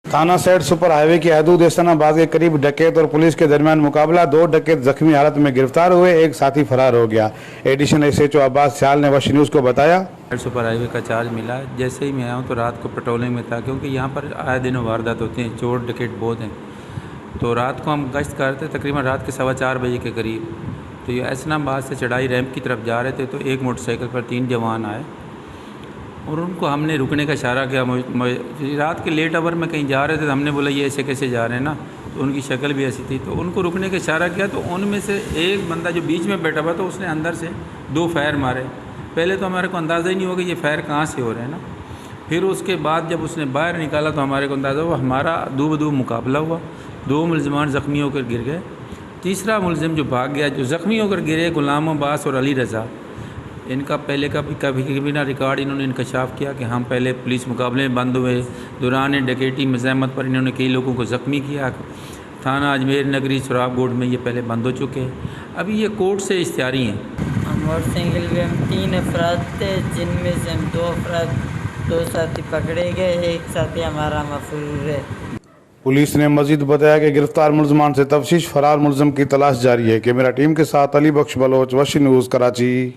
थाना सेठ super highway की हदूद एहसनाबाद के करीब डकैत और पुलिस के दरमियान मुकाबला। 2 डकैत जख्मी हालत में गिरफ्तार हुए, एक साथी फरार हो गया। एडिशनल एसएचओ अब्बास सियाल ने वश न्यूज़ को बताया, सुपर हाईवे का चार्ज मिला। जैसे ही मैं आया हूँ तो रात को पेट्रोलिंग में था, क्योंकि यहाँ पर आए दिनों वारदात होती हैं, चोर डकैत बहुत हैं। तो रात को हम गश्त करते तकरीबन रात के 4:15 बजे के करीब। तो ये एहसनाबाद से चढ़ाई रैंप की तरफ जा रहे थे तो एक मोटरसाइकिल पर 3 जवान आए और उनको हमने रुकने का इशारा किया। रात के लेट आवर में कहीं जा रहे थे तो हमने बोला ये ऐसे कैसे जा रहे हैं ना, तो उनकी शक्ल भी ऐसी थी। तो उनको रुकने का इशारा किया तो उनमें से एक बंदा जो बीच में बैठा हुआ तो उसने अंदर से 2 फायर मारे। पहले तो हमारे को अंदाज़ा ही नहीं होगा ये फायर कहाँ से हो रहे हैं ना। फिर उसके बाद जब उसने बाहर निकाला तो हमारे को अंदाज़ा हुआ, हमारा दो बदू मुकाबला हुआ। 2 मुलजमान ज़ख्मी होकर गिर गए। तीसरा मुलजिम जो भाग गया, जो ज़ख्मी होकर गिरे, गुलाम अब्बास और अली रज़ा, इनका पहले का भी कभी ना रिकॉर्ड इन्होंने इंकशाफ किया कि हम पहले पुलिस मुकाबले में बंद हुए। दौरान डकैती मज़ाहमत पर इन्होंने कई लोगों को ज़ख्मी किया। थाना अजमेर नगरी सुराब कोर्ट में ये पहले बंद हो चुके हैं। अभी ये कोर्ट से इश्तियारी हैं। मोटरसाइकिल में हम 3 अफराद थे, जिनमें से हम 2 अफराद 2 साथी पकड़े गए, एक साथी हमारा मफरूर है। पुलिस ने मजीद बताया कि गिरफ्तार मुलजमान से तफ्तीश, फरार मुलजम की तलाश जारी है। कैमरा टीम के साथ अली बख्श बलोच, वश न्यूज़, कराची।